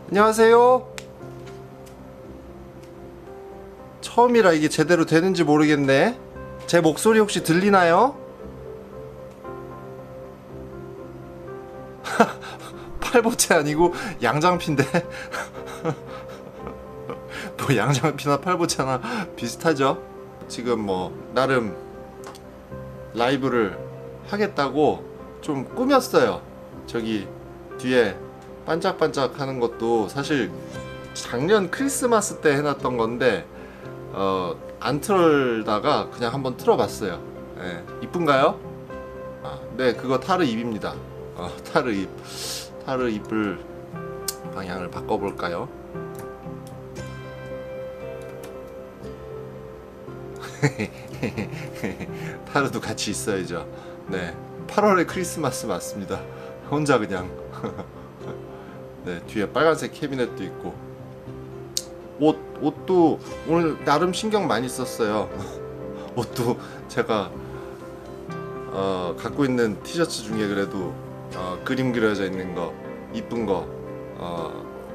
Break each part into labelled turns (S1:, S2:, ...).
S1: 안녕하세요. 처음이라 이게 제대로 되는지 모르겠네. 제 목소리 혹시 들리나요? 팔보채 아니고 양장피인데. 뭐 양장피나 팔보채나 비슷하죠. 지금 뭐 나름 라이브를 하겠다고 좀 꾸몄어요. 저기 뒤에 반짝반짝 하는 것도 사실 작년 크리스마스 때 해놨던 건데 안 틀다가 그냥 한번 틀어봤어요. 네, 이쁜가요? 네, 그거 타르 잎입니다. 타르 잎. 타르 잎을 방향을 바꿔볼까요? 타르도 같이 있어야죠. 네, 8월에 크리스마스 맞습니다. 혼자 그냥. 네, 뒤에 빨간색 캐비넷도 있고 옷도 오늘 나름 신경 많이 썼어요. 옷도 제가 갖고 있는 티셔츠 중에 그래도 그림 그려져 있는 거 이쁜 거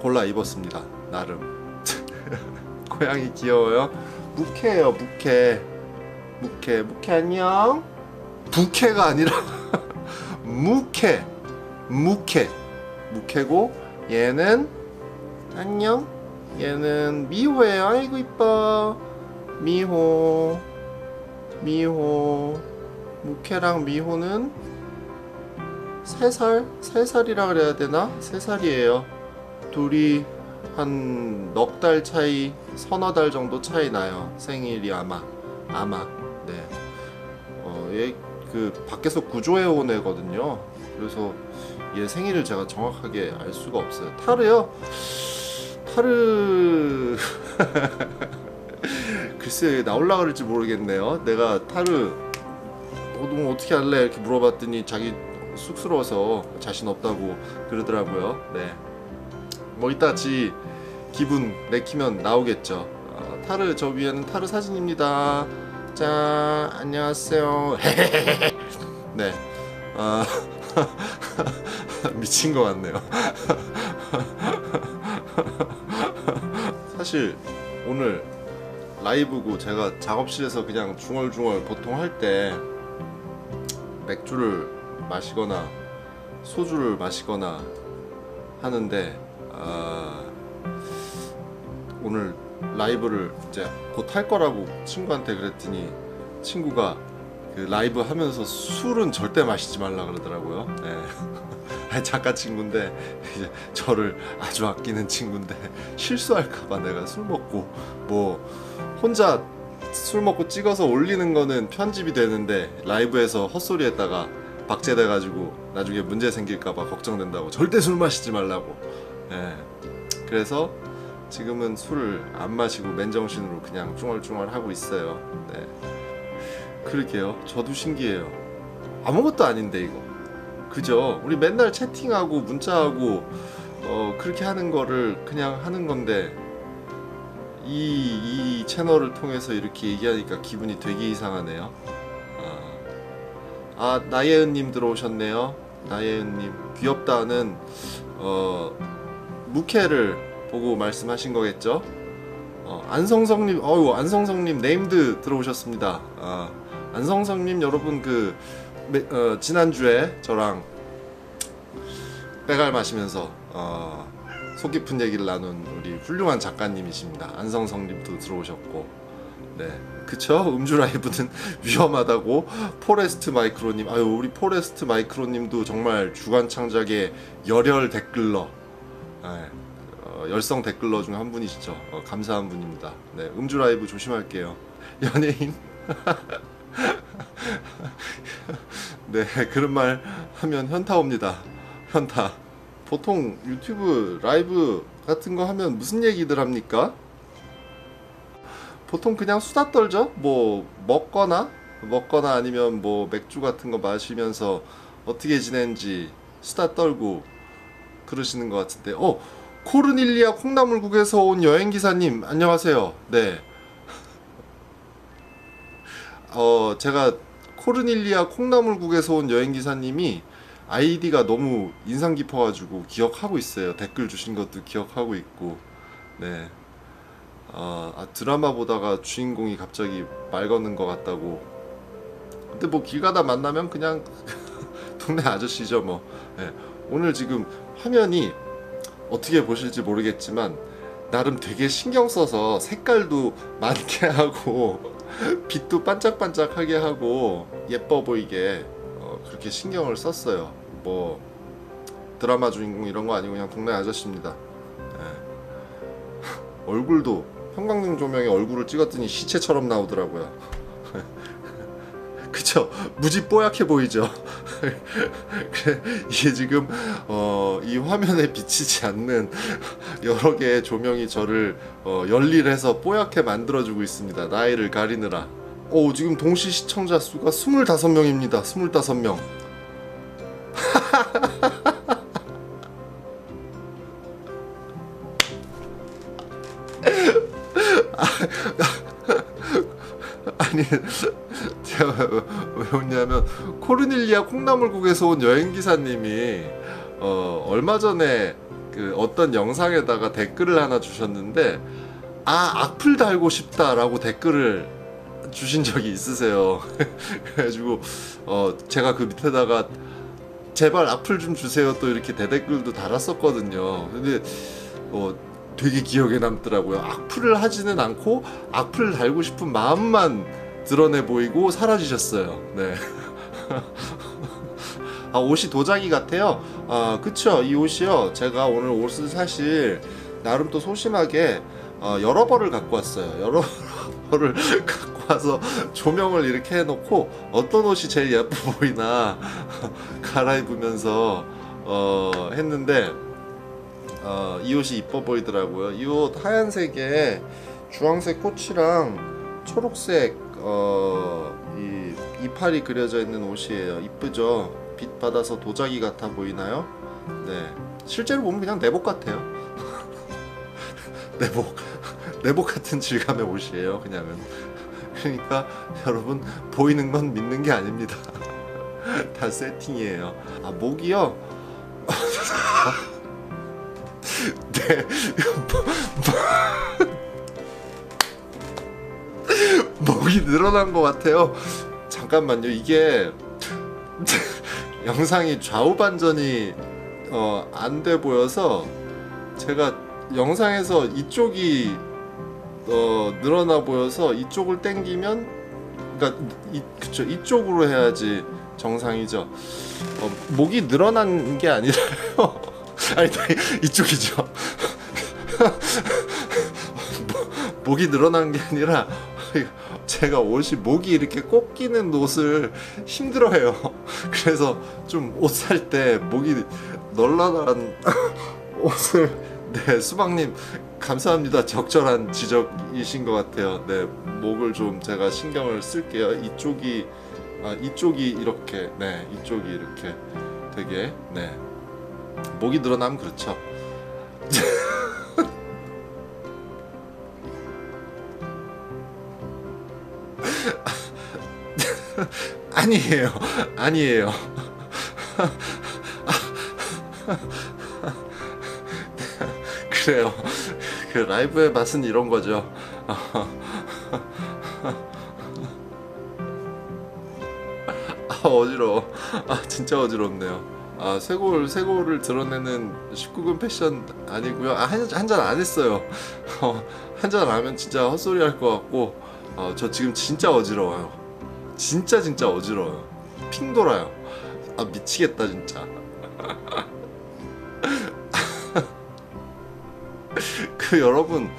S1: 골라 입었습니다. 나름. 고양이 귀여워요. 무캐예요. 무캐 안녕. 부캐가 아니라 무캐고 얘는 안녕. 얘는 미호예요. 아이고 이뻐. 미호. 무캐랑 미호는 3살이라 그래야 되나? 3살이에요. 둘이 한 넉 달 차이, 서너 달 정도 차이 나요. 생일이 아마. 네. 얘 그 밖에서 구조해 온 애거든요. 그래서 얘 생일을 제가 정확하게 알 수가 없어요. 타르요? 타르 글쎄 나올라 그럴지 모르겠네요. 내가 타르 너 어떻게 할래? 이렇게 물어봤더니 자기 쑥스러워서 자신 없다고 그러더라고요. 네. 뭐 이따 지 기분 내키면 나오겠죠. 타르 저 위에는 타르 사진입니다. 자, 안녕하세요. 네. 미친 것 같네요. 사실 오늘 라이브고 제가 작업실에서 그냥 중얼중얼 보통 할 때 맥주를 마시거나 소주를 마시거나 하는데 오늘 라이브를 이제 곧 할 거라고 친구한테 그랬더니 친구가 그 라이브 하면서 술은 절대 마시지 말라 그러더라고요. 네. 작가 친구인데 이제 저를 아주 아끼는 친구인데 실수할까봐 내가 술 먹고 뭐 혼자 술 먹고 찍어서 올리는 거는 편집이 되는데 라이브에서 헛소리했다가 박제돼가지고 나중에 문제 생길까봐 걱정된다고 절대 술 마시지 말라고. 네. 그래서 지금은 술을 안 마시고 맨정신으로 그냥 중얼중얼 하고 있어요. 네. 그러게요. 저도 신기해요. 아무것도 아닌데 이거. 그죠? 우리 맨날 채팅하고 문자하고 그렇게 하는 거를 그냥 하는 건데 이 채널을 통해서 이렇게 얘기하니까 기분이 되게 이상하네요. 나예은님 들어오셨네요. 나예은님 귀엽다는 무캐를 보고 말씀하신 거겠죠? 안성성님, 안성성님 네임드 들어오셨습니다. 안성성님 여러분 지난주에 저랑 빼갈 마시면서 속 깊은 얘기를 나눈 우리 훌륭한 작가님이십니다. 안성성님도 들어오셨고, 네, 그쵸? 음주 라이브는 위험하다고 포레스트 마이크로님, 우리 포레스트 마이크로님도 정말 주간 창작의 열혈 댓글러, 열성 댓글러 중 한 분이시죠. 감사한 분입니다. 네, 음주 라이브 조심할게요. 연예인. 네, 그런 말 하면 현타 옵니다. 현타. 보통 유튜브 라이브 같은 거 하면 무슨 얘기들 합니까? 보통 그냥 수다 떨죠? 뭐 먹거나 아니면 뭐 맥주 같은 거 마시면서 어떻게 지낸지 수다 떨고 그러시는 것 같은데. 코르닐리아 콩나물국에서 온 여행기사님 안녕하세요. 네. 제가 코르닐리아 콩나물국에서 온 여행기사님이 아이디가 너무 인상 깊어가지고 기억하고 있어요. 댓글 주신 것도 기억하고 있고. 네. 드라마 보다가 주인공이 갑자기 말 거는 것 같다고. 근데 뭐 길 가다 만나면 그냥 동네 아저씨죠 뭐. 네. 오늘 지금 화면이 어떻게 보실지 모르겠지만 나름 되게 신경 써서 색깔도 많게 하고 빛도 반짝반짝하게 하고 예뻐 보이게 그렇게 신경을 썼어요. 뭐 드라마 주인공 이런 거 아니고 그냥 동네 아저씨입니다. 네. 얼굴도 형광등 조명에 얼굴을 찍었더니 시체처럼 나오더라고요. 그쵸? 무지 뽀얗게 보이죠? 이게 지금 이 화면에 비치지 않는 여러 개의 조명이 저를 열일해서 뽀얗게 만들어주고 있습니다. 나이를 가리느라. 지금 동시 시청자 수가 25명입니다. 25명. 아니 제가 왜 웃냐면 코르닐리아 콩나물국에서 온 여행기사님이 얼마 전에 그 어떤 영상에다가 댓글을 하나 주셨는데 악플 달고 싶다라고 댓글을 주신 적이 있으세요. 그래가지고 제가 그 밑에다가 제발 악플 좀 주세요 또 이렇게 대댓글도 달았었거든요. 근데 되게 기억에 남더라고요. 악플을 하지는 않고 악플 달고 싶은 마음만 드러내 보이고 사라지셨어요. 네. 옷이 도자기 같아요. 그쵸. 이 옷이요. 제가 오늘 옷을 사실 나름 또 소심하게 여러 벌을 갖고 왔어요. 여러 벌을 갖고 와서 조명을 이렇게 해놓고 어떤 옷이 제일 예뻐 보이나 갈아입으면서 했는데 이 옷이 이뻐 보이더라고요. 이 옷 하얀색에 주황색 꽃이랑 초록색 이 이파리 그려져 있는 옷이에요. 이쁘죠? 빛 받아서 도자기 같아 보이나요? 네. 실제로 보면 그냥 내복 같아요. 내복 같은 질감의 옷이에요. 그냥은. 그러니까 여러분 보이는 건 믿는 게 아닙니다. 다 세팅이에요. 목이요. 네. 목이 늘어난 것 같아요. 잠깐만요. 이게 영상이 좌우 반전이 안 돼 보여서 제가 영상에서 이쪽이 늘어나 보여서 이쪽을 당기면 그러니까 그쵸 이쪽으로 해야지 정상이죠. 목이 늘어난 게 아니라요. 아니 이쪽이죠. 목이 늘어난 게 아니라 제가 옷이 목이 이렇게 꼭 끼는 옷을 힘들어해요. 그래서 좀 옷 살 때 목이 널널한 옷을 네 수박님 감사합니다. 적절한 지적이신 것 같아요. 네 목을 좀 제가 신경을 쓸게요. 이쪽이 이렇게 네 이쪽이 이렇게 되게 네 목이 늘어나면 그렇죠. 아니에요. 그래요. 그 라이브의 맛은 이런 거죠. 어지러워. 진짜 어지럽네요. 쇄골을 드러내는 19금 패션 아니고요. 한 잔 안 했어요. 한 잔 안 하면 진짜 헛소리 할 것 같고 저 지금 진짜 어지러워요. 진짜 어지러워요. 핑 돌아요. 미치겠다 진짜. 여러분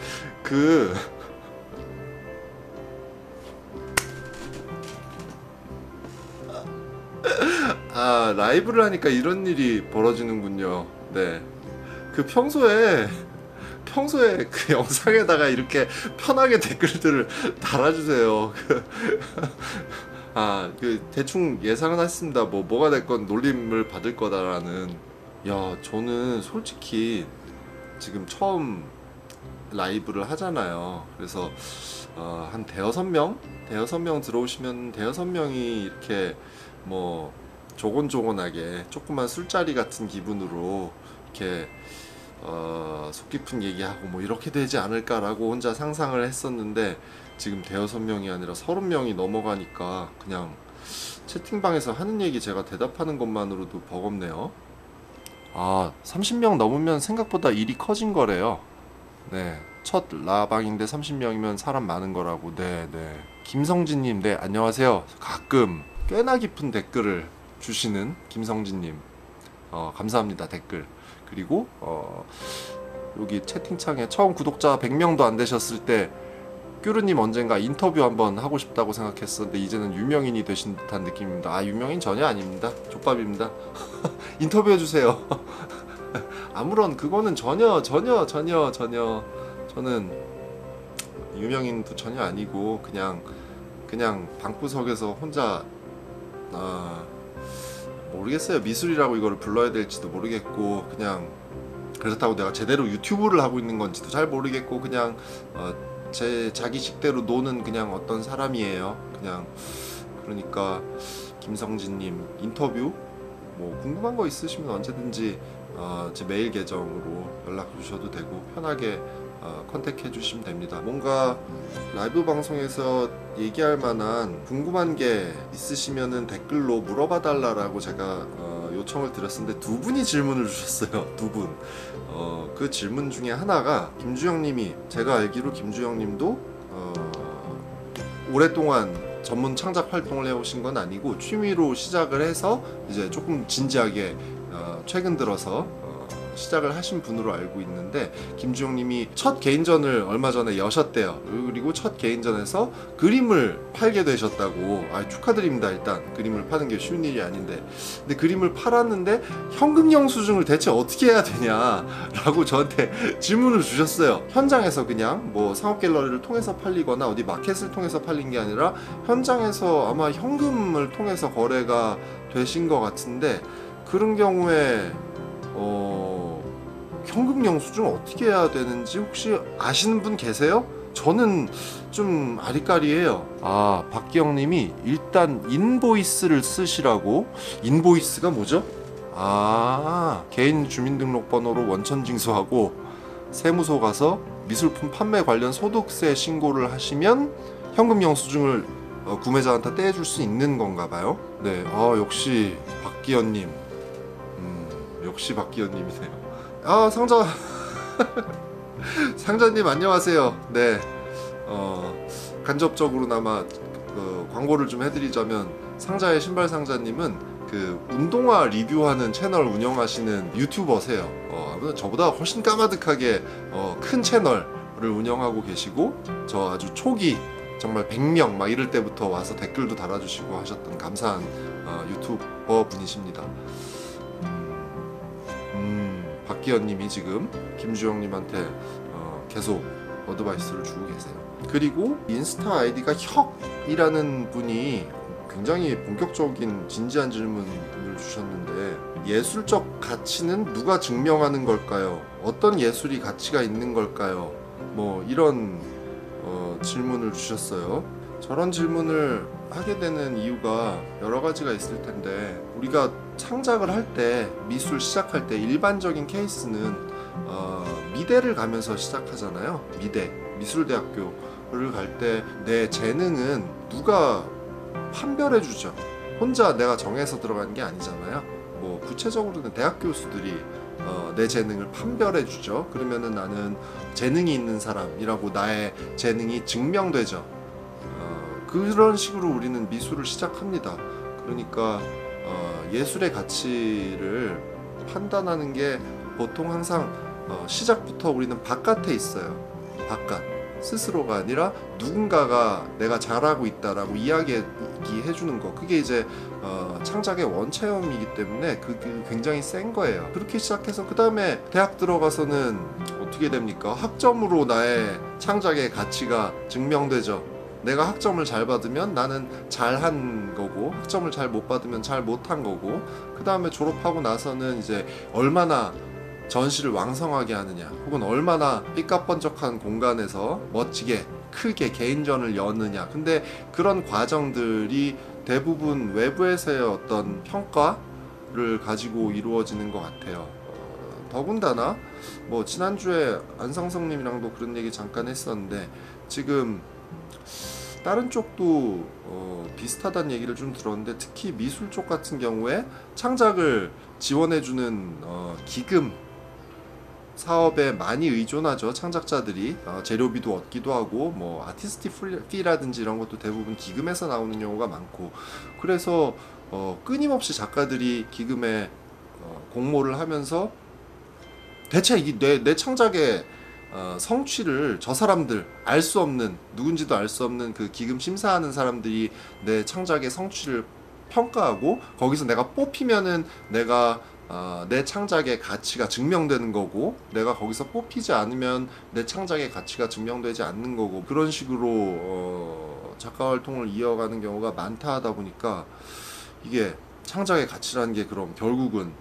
S1: 라이브를 하니까 이런 일이 벌어지는군요. 네. 평소에 그 영상에다가 이렇게 편하게 댓글들을 달아주세요. 대충 예상은 했습니다. 뭐가 됐건 놀림을 받을 거다라는. 저는 솔직히 지금 처음 라이브를 하잖아요. 그래서 한 대여섯 명 들어오시면 대여섯 명이 이렇게 뭐 조곤조곤하게 조그만 술자리 같은 기분으로 이렇게 속 깊은 얘기하고 뭐 이렇게 되지 않을까라고 혼자 상상을 했었는데, 지금 대여섯 명이 아니라 30명이 넘어가니까 그냥 채팅방에서 하는 얘기 제가 대답하는 것만으로도 버겁네요. 30명 넘으면 생각보다 일이 커진 거래요. 네, 첫 라방인데 30명이면 사람 많은 거라고. 네. 김성진님, 네, 안녕하세요. 가끔 꽤나 깊은 댓글을 주시는 김성진님, 감사합니다. 댓글. 그리고 여기 채팅창에 처음 구독자 100명도 안 되셨을 때 큐르님 언젠가 인터뷰 한번 하고 싶다고 생각했었는데 이제는 유명인이 되신 듯한 느낌입니다. 유명인 전혀 아닙니다. 족밥입니다. 인터뷰 해주세요. 아무런 그거는 전혀 저는 유명인도 전혀 아니고 그냥 방구석에서 혼자 모르겠어요. 미술이라고 이거를 불러야 될지도 모르겠고, 그냥 그렇다고 내가 제대로 유튜브를 하고 있는 건지도 잘 모르겠고, 그냥 제 자기 식대로 노는 그냥 어떤 사람이에요. 그냥 그러니까 김성진님 인터뷰 뭐 궁금한 거 있으시면 언제든지 제 메일 계정으로 연락 주셔도 되고 편하게 컨택해 주시면 됩니다. 뭔가 라이브 방송에서 얘기할 만한 궁금한 게 있으시면은 댓글로 물어봐 달라라고 제가 요청을 드렸었는데 두 분이 질문을 주셨어요. 두 분. 그 질문 중에 하나가 김주영님이, 제가 알기로 김주영님도 오랫동안 전문 창작 활동을 해오신 건 아니고 취미로 시작을 해서 이제 조금 진지하게 최근 들어서 시작을 하신 분으로 알고 있는데, 김주영님이 첫 개인전을 얼마 전에 여셨대요. 그리고 첫 개인전에서 그림을 팔게 되셨다고. 축하드립니다. 일단 그림을 파는 게 쉬운 일이 아닌데, 근데 그림을 팔았는데 현금 영수증을 대체 어떻게 해야 되냐 라고 저한테 질문을 주셨어요. 현장에서 그냥 뭐 상업 갤러리를 통해서 팔리거나 어디 마켓을 통해서 팔린 게 아니라 현장에서 아마 현금을 통해서 거래가 되신 것 같은데, 그런 경우에 현금 영수증 어떻게 해야 되는지 혹시 아시는 분 계세요? 저는 좀 아리까리해요. 박기영님이 일단 인보이스를 쓰시라고. 인보이스가 뭐죠? 개인 주민등록번호로 원천 징수하고 세무서 가서 미술품 판매 관련 소득세 신고를 하시면 현금 영수증을 구매자한테 떼줄 수 있는 건가 봐요. 네, 역시 박기현님. 역시 박기현님이세요. 상자님 안녕하세요. 네, 간접적으로나마 광고를 좀 해드리자면, 상자의 신발 상자님은 그 운동화 리뷰하는 채널 운영하시는 유튜버세요. 아무튼 저보다 훨씬 까마득하게 큰 채널을 운영하고 계시고, 저 아주 초기 정말 100명 막 이럴 때부터 와서 댓글도 달아주시고 하셨던 감사한 유튜버 분이십니다. 박기현님이 지금 김주영님한테 계속 어드바이스를 주고 계세요. 그리고 인스타 아이디가 혁이라는 분이 굉장히 본격적인 진지한 질문을 주셨는데, 예술적 가치는 누가 증명하는 걸까요? 어떤 예술이 가치가 있는 걸까요? 뭐 이런 질문을 주셨어요. 저런 질문을 하게 되는 이유가 여러 가지가 있을 텐데, 우리가 창작을 할 때, 미술 시작할 때 일반적인 케이스는 미대를 가면서 시작하잖아요. 미술대학교를 갈 때 내 재능은 누가 판별해 주죠. 혼자 내가 정해서 들어가는 게 아니잖아요. 뭐 구체적으로는 대학 교수들이 내 재능을 판별해 주죠. 그러면은 나는 재능이 있는 사람이라고 나의 재능이 증명되죠. 그런 식으로 우리는 미술을 시작합니다. 그러니까 예술의 가치를 판단하는 게 보통 항상 시작부터 우리는 바깥에 있어요. 바깥. 스스로가 아니라 누군가가 내가 잘하고 있다라고 이야기해 주는 거, 그게 이제 창작의 원체험이기 때문에 그게 굉장히 센 거예요. 그렇게 시작해서 그 다음에 대학 들어가서는 어떻게 됩니까? 학점으로 나의 창작의 가치가 증명되죠. 내가 학점을 잘 받으면 나는 잘한 거고, 학점을 잘 못 받으면 잘 못한 거고, 그 다음에 졸업하고 나서는 이제 얼마나 전시를 왕성하게 하느냐, 혹은 얼마나 삐까뻔쩍한 공간에서 멋지게 크게 개인전을 여느냐. 근데 그런 과정들이 대부분 외부에서의 어떤 평가를 가지고 이루어지는 것 같아요. 더군다나 뭐 지난주에 안상성님이랑도 그런 얘기 잠깐 했었는데 지금 다른 쪽도 비슷하다는 얘기를 좀 들었는데 특히 미술 쪽 같은 경우에 창작을 지원해주는 기금 사업에 많이 의존하죠. 창작자들이 재료비도 얻기도 하고 뭐 아티스트 피라든지 이런 것도 대부분 기금에서 나오는 경우가 많고 그래서 끊임없이 작가들이 기금에 공모를 하면서 대체 내 창작의 성취를 저 사람들 알 수 없는 누군지도 알 수 없는 그 기금 심사하는 사람들이 내 창작의 성취를 평가하고 거기서 내가 뽑히면은 내가 내 창작의 가치가 증명되는 거고 내가 거기서 뽑히지 않으면 내 창작의 가치가 증명되지 않는 거고 그런 식으로 작가 활동을 이어가는 경우가 많다 하다 보니까 이게 창작의 가치라는 게 그럼 결국은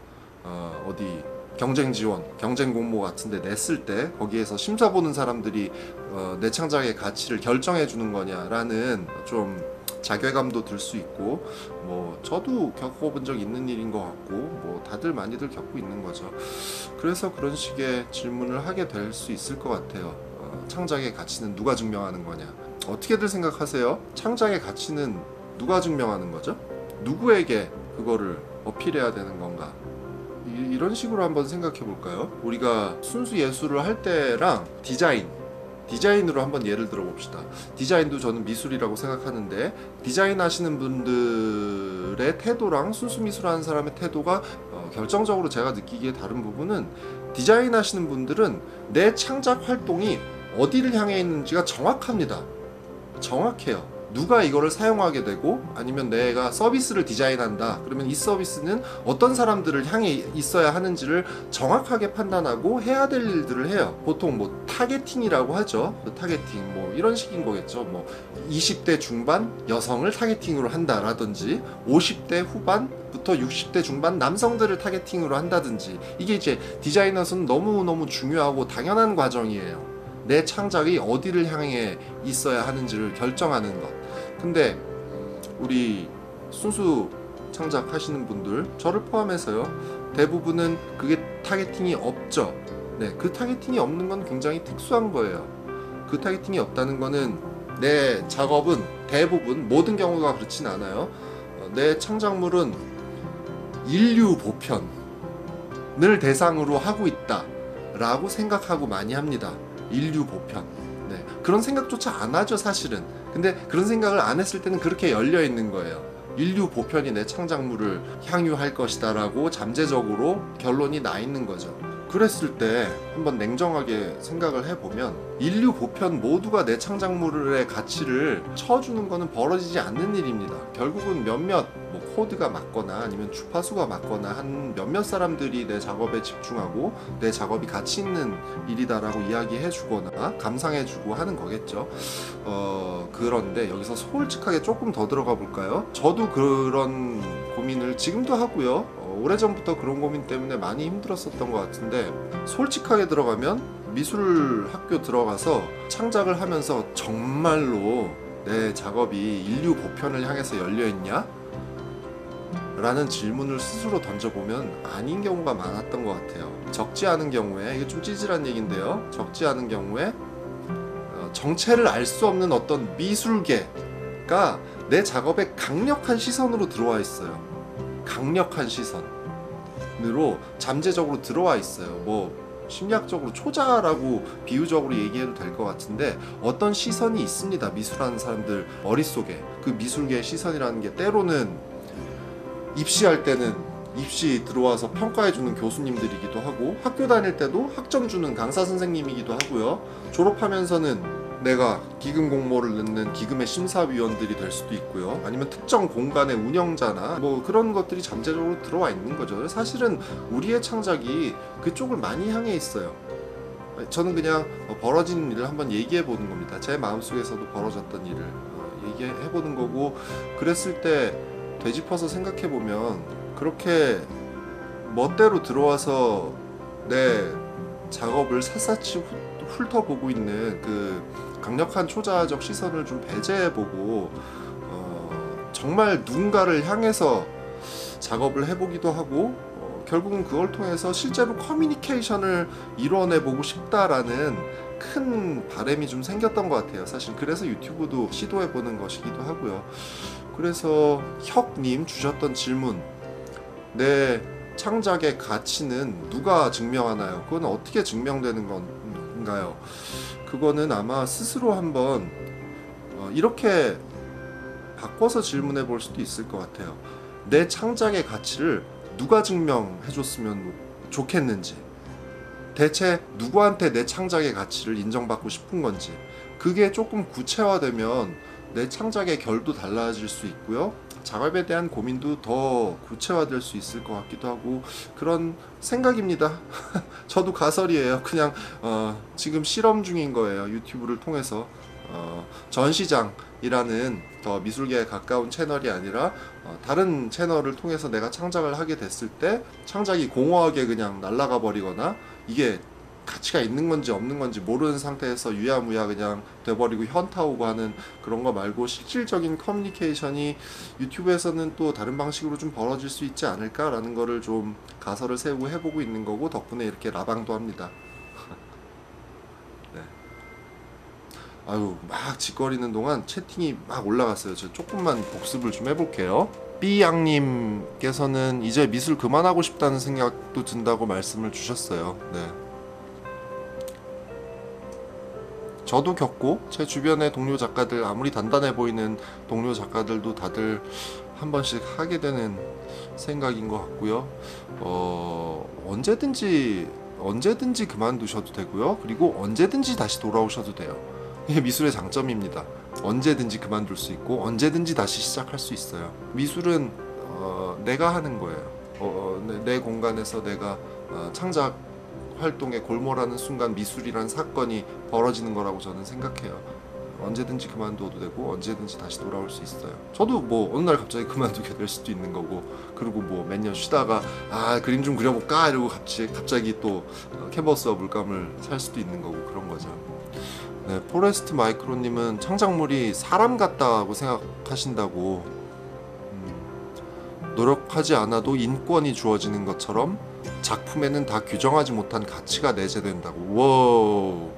S1: 어디 경쟁 지원, 경쟁 공모 같은데 냈을 때 거기에서 심사 보는 사람들이 내 창작의 가치를 결정해 주는 거냐라는 좀 자괴감도 들 수 있고 뭐 저도 겪어본 적 있는 일인 것 같고 뭐 다들 많이들 겪고 있는 거죠. 그래서 그런 식의 질문을 하게 될 수 있을 것 같아요. 창작의 가치는 누가 증명하는 거냐? 어떻게들 생각하세요? 창작의 가치는 누가 증명하는 거죠? 누구에게 그거를 어필해야 되는 건가? 이런 식으로 한번 생각해 볼까요? 우리가 순수 예술을 할 때랑 디자인으로 한번 예를 들어 봅시다. 디자인도 저는 미술이라고 생각하는데 디자인 하시는 분들의 태도랑 순수 미술하는 사람의 태도가 결정적으로 제가 느끼기에 다른 부분은 디자인 하시는 분들은 내 창작 활동이 어디를 향해 있는지가 정확합니다. 정확해요. 누가 이거를 사용하게 되고 아니면 내가 서비스를 디자인한다 그러면 이 서비스는 어떤 사람들을 향해 있어야 하는지를 정확하게 판단하고 해야 될 일들을 해요. 보통 뭐 타겟팅이라고 하죠. 타겟팅 뭐 이런 식인 거겠죠. 뭐 20대 중반 여성을 타겟팅으로 한다라든지 50대 후반부터 60대 중반 남성들을 타겟팅으로 한다든지 이게 이제 디자이너는 너무너무 중요하고 당연한 과정이에요. 내 창작이 어디를 향해 있어야 하는지를 결정하는 것. 근데 우리 순수 창작 하시는 분들 저를 포함해서요 대부분은 그게 타겟팅이 없죠. 네, 그 타겟팅이 없는 건 굉장히 특수한 거예요. 그 타겟팅이 없다는 거는 내 작업은 대부분 모든 경우가 그렇진 않아요. 내 창작물은 인류 보편을 대상으로 하고 있다 라고 생각하고 많이 합니다. 인류 보편. 네, 그런 생각조차 안 하죠 사실은. 근데 그런 생각을 안 했을 때는 그렇게 열려 있는 거예요. 인류 보편이 내 창작물을 향유할 것이다 라고 잠재적으로 결론이 나 있는 거죠. 그랬을 때 한번 냉정하게 생각을 해보면 인류 보편 모두가 내 창작물의 가치를 쳐주는 거는 벌어지지 않는 일입니다. 결국은 몇몇 뭐 코드가 맞거나 아니면 주파수가 맞거나 한 몇몇 사람들이 내 작업에 집중하고 내 작업이 가치 있는 일이다라고 이야기해 주거나 감상해 주고 하는 거겠죠. 그런데 여기서 솔직하게 조금 더 들어가 볼까요? 저도 그런 고민을 지금도 하고요. 오래전부터 그런 고민 때문에 많이 힘들었었던 것 같은데 솔직하게 들어가면 미술 학교 들어가서 창작을 하면서 정말로 내 작업이 인류 보편을 향해서 열려있냐? 라는 질문을 스스로 던져보면 아닌 경우가 많았던 것 같아요. 적지 않은 경우에 이게 좀 찌질한 얘기인데요. 적지 않은 경우에 정체를 알 수 없는 어떤 미술계가 내 작업에 강력한 시선으로 들어와 있어요. 강력한 시선으로 잠재적으로 들어와 있어요. 뭐 심리학적으로 초자라고 비유적으로 얘기해도 될 것 같은데 어떤 시선이 있습니다. 미술하는 사람들 머릿속에. 그 미술계의 시선이라는 게 때로는 입시할 때는 입시 들어와서 평가해주는 교수님들이기도 하고 학교 다닐 때도 학점 주는 강사 선생님이기도 하고요. 졸업하면서는 내가 기금 공모를 넣는 기금의 심사위원들이 될 수도 있고요. 아니면 특정 공간의 운영자나 뭐 그런 것들이 잠재적으로 들어와 있는 거죠. 사실은 우리의 창작이 그쪽을 많이 향해 있어요. 저는 그냥 벌어진 일을 한번 얘기해 보는 겁니다. 제 마음속에서도 벌어졌던 일을 얘기해 보는 거고 그랬을 때 되짚어서 생각해 보면 그렇게 멋대로 들어와서 내 작업을 샅샅이 훑어보고 있는 그 강력한 초자적 시선을 좀 배제해보고 정말 누군가를 향해서 작업을 해보기도 하고 결국은 그걸 통해서 실제로 커뮤니케이션을 이뤄내보고 싶다라는 큰 바람이 좀 생겼던 것 같아요. 사실 그래서 유튜브도 시도해보는 것이기도 하고요. 그래서 혁님 주셨던 질문, 내 창작의 가치는 누가 증명하나요? 그건 어떻게 증명되는 건가요? 그거는 아마 스스로 한번 이렇게 바꿔서 질문해 볼 수도 있을 것 같아요. 내 창작의 가치를 누가 증명해 줬으면 좋겠는지, 대체 누구한테 내 창작의 가치를 인정받고 싶은 건지, 그게 조금 구체화되면 내 창작의 결도 달라질 수 있고요, 작업에 대한 고민도 더 구체화될 수 있을 것 같기도 하고, 그런 생각입니다. 저도 가설이에요. 그냥 지금 실험 중인 거예요. 유튜브를 통해서 전시장이라는 더 미술계에 가까운 채널이 아니라 다른 채널을 통해서 내가 창작을 하게 됐을 때 창작이 공허하게 그냥 날아가 버리거나 이게 가치가 있는 건지 없는 건지 모르는 상태에서 유야무야 그냥 돼버리고 현타 오고 하는 그런 거 말고, 실질적인 커뮤니케이션이 유튜브에서는 또 다른 방식으로 좀 벌어질 수 있지 않을까라는 거를 좀 가설을 세우고 해보고 있는 거고, 덕분에 이렇게 라방도 합니다. 네. 아유, 막 짓거리는 동안 채팅이 막 올라갔어요. 저 조금만 복습을 좀 해볼게요. 삐양님께서는 이제 미술 그만하고 싶다는 생각도 든다고 말씀을 주셨어요. 네. 저도 겪고, 제 주변의 동료 작가들, 아무리 단단해 보이는 동료 작가들도 다들 한 번씩 하게 되는 생각인 것 같고요. 언제든지 그만두셔도 되고요. 그리고 언제든지 다시 돌아오셔도 돼요. 이게 미술의 장점입니다. 언제든지 그만둘 수 있고 언제든지 다시 시작할 수 있어요. 미술은 내가 하는 거예요. 내 공간에서 내가 창작 활동에 골몰하는 순간 미술이란 사건이 벌어지는 거라고 저는 생각해요. 언제든지 그만둬도 되고 언제든지 다시 돌아올 수 있어요. 저도 뭐 어느 날 갑자기 그만두게 될 수도 있는 거고, 그리고 뭐 몇 년 쉬다가 그림 좀 그려볼까 이러고 갑자기 또 캔버스와 물감을 살 수도 있는 거고, 그런 거죠. 네, 포레스트 마이크로님은 창작물이 사람 같다고 생각하신다고, 노력하지 않아도 인권이 주어지는 것처럼 작품에는 다 규정하지 못한 가치가 내재된다고. 와우.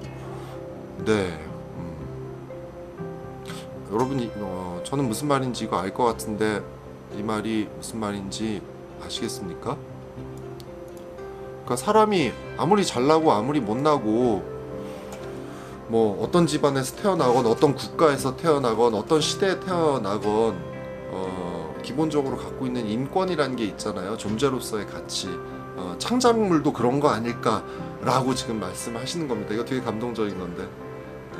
S1: 네. 여러분이 저는 무슨 말인지 이거 알 것 같은데 이 말이 무슨 말인지 아시겠습니까? 그러니까 사람이 아무리 잘나고 아무리 못나고 뭐 어떤 집안에서 태어나건 어떤 국가에서 태어나건 어떤 시대에 태어나건 기본적으로 갖고 있는 인권이라는 게 있잖아요. 존재로서의 가치. 창작물도 그런 거 아닐까라고 지금 말씀하시는 겁니다. 이거 되게 감동적인 건데. 네.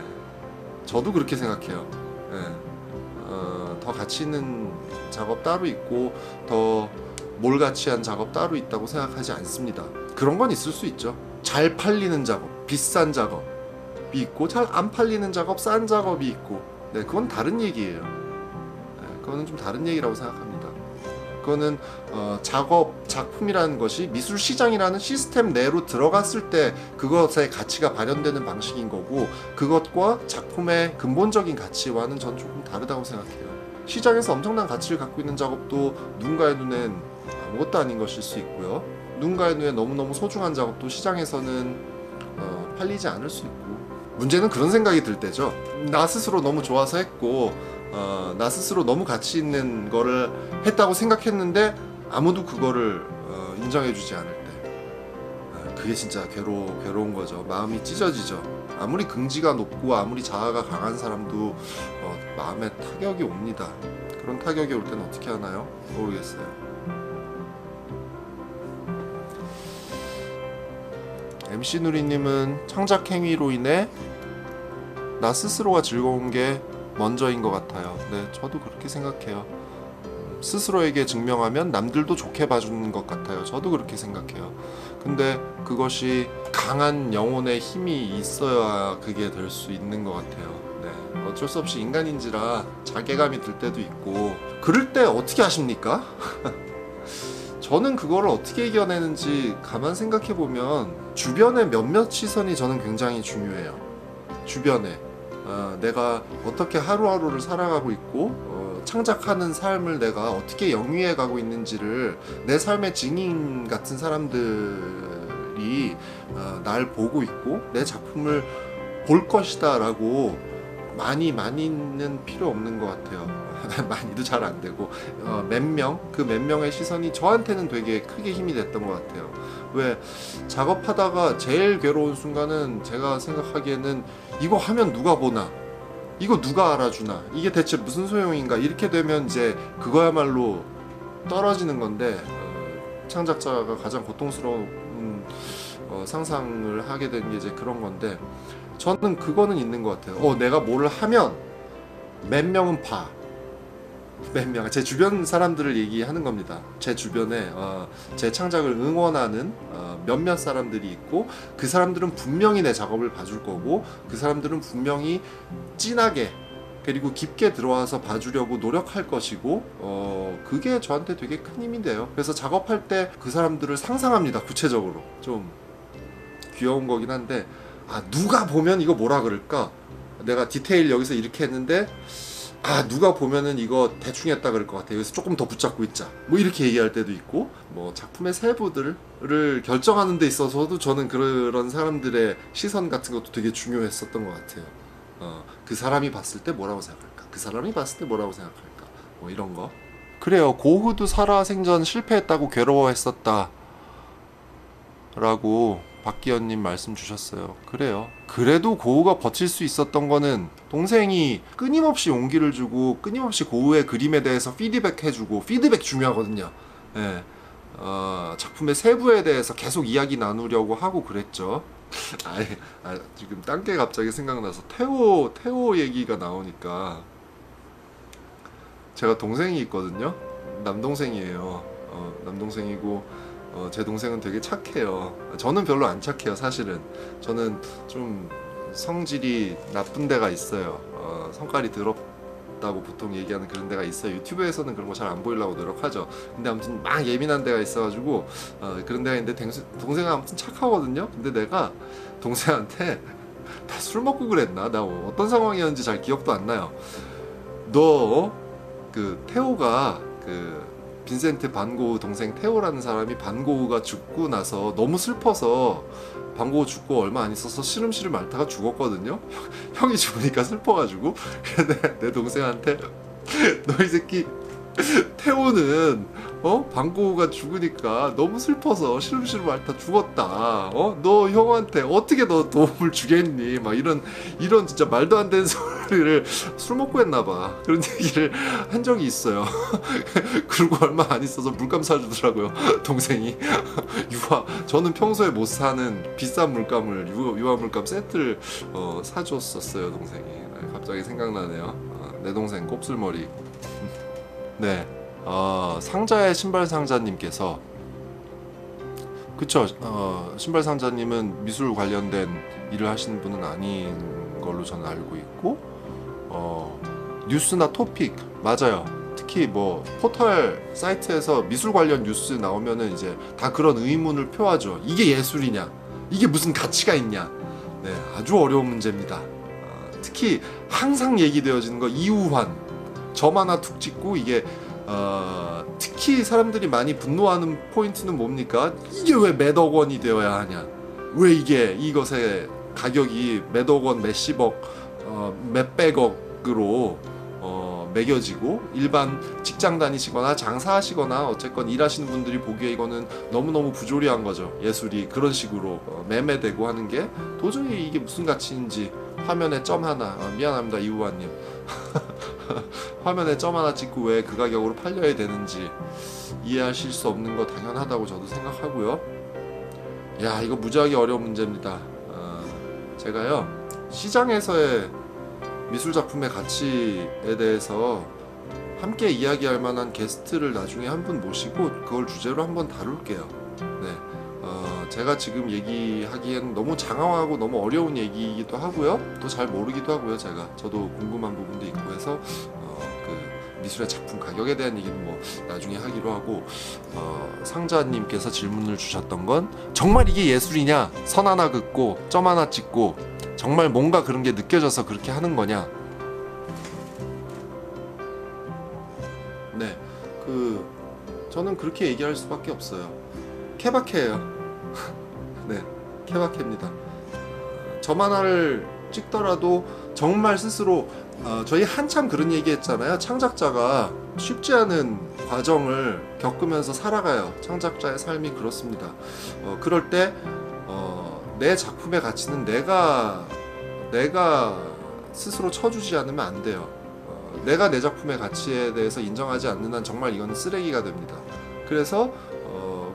S1: 저도 그렇게 생각해요. 네. 더 가치 있는 작업 따로 있고 더 몰가치한 작업 따로 있다고 생각하지 않습니다. 그런 건 있을 수 있죠. 잘 팔리는 작업, 비싼 작업이 있고 잘 안 팔리는 작업, 싼 작업이 있고, 네, 그건 다른 얘기예요. 네, 그거는 좀 다른 얘기라고 생각합니다. 그거는 작품이라는 것이 미술 시장이라는 시스템 내로 들어갔을 때 그것의 가치가 발현되는 방식인 거고, 그것과 작품의 근본적인 가치와는 전 조금 다르다고 생각해요. 시장에서 엄청난 가치를 갖고 있는 작업도 누군가의 눈엔 아무것도 아닌 것일 수 있고요. 누군가의 눈에 너무너무 소중한 작업도 시장에서는 팔리지 않을 수 있고, 문제는 그런 생각이 들 때죠. 나 스스로 너무 좋아서 했고 나 스스로 너무 가치 있는 거를 했다고 생각했는데 아무도 그거를 인정해주지 않을 때, 그게 진짜 괴로운 거죠. 마음이 찢어지죠. 아무리 긍지가 높고 아무리 자아가 강한 사람도 마음에 타격이 옵니다. 그런 타격이 올 때는 어떻게 하나요? 모르겠어요. MC 누리님은 창작 행위로 인해 나 스스로가 즐거운 게 먼저인 것 같아요. 네, 저도 그렇게 생각해요. 스스로에게 증명하면 남들도 좋게 봐주는 것 같아요. 저도 그렇게 생각해요. 근데 그것이 강한 영혼의 힘이 있어야 그게 될 수 있는 것 같아요. 네, 어쩔 수 없이 인간인지라 자괴감이 들 때도 있고, 그럴 때 어떻게 하십니까? 저는 그거를 어떻게 이겨내는지 가만 생각해보면 주변의 몇몇 시선이 저는 굉장히 중요해요. 주변에 내가 어떻게 하루하루를 살아가고 있고 창작하는 삶을 내가 어떻게 영위해 가고 있는지를 내 삶의 증인 같은 사람들이 날 보고 있고 내 작품을 볼 것이다 라고 많이는 필요 없는 것 같아요. 많이도 잘 안 되고 몇 명, 그 몇 명의 시선이 저한테는 되게 크게 힘이 됐던 것 같아요. 왜 작업하다가 제일 괴로운 순간은 제가 생각하기에는 이거 하면 누가 보나, 이거 누가 알아주나, 이게 대체 무슨 소용인가, 이렇게 되면 이제 그거야말로 떨어지는 건데 창작자가 가장 고통스러운 상상을 하게 된 게 이제 그런 건데, 저는 그거는 있는 것 같아요. 내가 뭐를 하면 몇 명은 봐. 몇 명, 제 주변 사람들을 얘기하는 겁니다. 제 주변에 제 창작을 응원하는 몇몇 사람들이 있고, 그 사람들은 분명히 내 작업을 봐줄 거고, 그 사람들은 분명히 진하게 그리고 깊게 들어와서 봐주려고 노력할 것이고, 그게 저한테 되게 큰 힘이 돼요. 그래서 작업할 때 그 사람들을 상상합니다. 구체적으로. 좀 귀여운 거긴 한데, 누가 보면 이거 뭐라 그럴까? 내가 디테일 여기서 이렇게 했는데 누가 보면은 이거 대충 했다 그럴 것 같아. 여기서 조금 더 붙잡고 있자. 뭐 이렇게 얘기할 때도 있고, 뭐 작품의 세부들을 결정하는 데 있어서도 저는 그런 사람들의 시선 같은 것도 되게 중요했었던 것 같아요. 그 사람이 봤을 때 뭐라고 생각할까? 그 사람이 봤을 때 뭐라고 생각할까? 뭐 이런 거. 그래요. 고흐도 살아생전 실패했다고 괴로워했었다 라고 박기현님 말씀 주셨어요. 그래요. 그래도 고흐가 버틸 수 있었던 거는 동생이 끊임없이 용기를 주고 끊임없이 고흐의 그림에 대해서 피드백 해주고, 피드백 중요하거든요. 예. 작품의 세부에 대해서 계속 이야기 나누려고 하고 그랬죠. 지금 딴 게 갑자기 생각나서 태호 얘기가 나오니까, 제가 동생이 있거든요. 남동생이에요. 남동생이고 제 동생은 되게 착해요. 저는 별로 안 착해요. 사실은 저는 좀 성질이 나쁜 데가 있어요. 성깔이 더럽다고 보통 얘기하는 그런 데가 있어요. 유튜브에서는 그런 거 잘 안 보이려고 노력하죠. 근데 아무튼 막 예민한 데가 있어가지고 그런 데가 있는데, 동생은 아무튼 착하거든요. 근데 내가 동생한테 다 술 먹고 그랬나? 나 어떤 상황이었는지 잘 기억도 안 나요. 너 태호가 빈센트 반 고흐 동생 태호라는 사람이 반 고흐가 죽고 나서 너무 슬퍼서, 반 고흐 죽고 얼마 안 있어서 시름시름 앓다가 죽었거든요. 형이 죽으니까 슬퍼가지고. 내 동생한테 너 이 새끼, 태호는 반 고흐가 죽으니까 너무 슬퍼서 시름시름 앓다 죽었다. 너 형한테 어떻게 너 도움을 주겠니? 막 이런 진짜 말도 안 되는 소리를 술 먹고 했나봐. 그런 얘기를 한 적이 있어요. 그리고 얼마 안 있어서 물감 사주더라고요, 동생이. 저는 평소에 못 사는 비싼 물감을, 유화 물감 세트를 사줬었어요, 동생이. 갑자기 생각나네요. 내 동생 곱슬머리. 네. 상자의 신발 상자님께서, 그쵸, 신발 상자님은 미술 관련된 일을 하시는 분은 아닌 걸로 저는 알고 있고, 뉴스나 토픽, 맞아요. 특히 뭐 포털 사이트에서 미술 관련 뉴스 나오면은 이제 다 그런 의문을 표하죠. 이게 예술이냐? 이게 무슨 가치가 있냐? 네, 아주 어려운 문제입니다. 특히 항상 얘기되어지는 거, 이우환 점 하나 툭 찍고, 이게 특히 사람들이 많이 분노하는 포인트는 뭡니까? 이게 왜 몇억 원이 되어야 하냐? 왜 이것의 가격이 몇억 원, 몇십억, 몇백억으로 매겨지고, 일반 직장 다니시거나 장사하시거나 어쨌건 일하시는 분들이 보기에 이거는 너무너무 부조리한 거죠. 예술이 그런 식으로 매매되고 하는 게 도저히 이게 무슨 가치인지, 화면에 점 하나, 미안합니다 이우환님, 화면에 점 하나 찍고 왜 그 가격으로 팔려야 되는지 이해하실 수 없는 거 당연하다고 저도 생각하고요. 야, 이거 무지하게 어려운 문제입니다. 제가요, 시장에서의 미술 작품의 가치에 대해서 함께 이야기할 만한 게스트를 나중에 한 분 모시고 그걸 주제로 한번 다룰게요. 네. 제가 지금 얘기하기엔 너무 장황하고 너무 어려운 얘기이기도 하고요. 또 잘 모르기도 하고요. 저도 궁금한 부분도 있고 해서 미술의 작품 가격에 대한 얘기는 뭐 나중에 하기로 하고, 상자님께서 질문을 주셨던 건 정말 이게 예술이냐? 선 하나 긋고 점 하나 찍고 정말 뭔가 그런 게 느껴져서 그렇게 하는 거냐? 저는 그렇게 얘기할 수밖에 없어요. 케바케예요. 네, 케바케입니다. 점 하나를 찍더라도 정말 스스로 저희 한참 그런 얘기 했잖아요. 창작자가 쉽지 않은 과정을 겪으면서 살아가요. 창작자의 삶이 그렇습니다. 그럴 때 내 작품의 가치는 내가 스스로 쳐주지 않으면 안 돼요. 내가 내 작품의 가치에 대해서 인정하지 않는 한 정말 이건 쓰레기가 됩니다. 그래서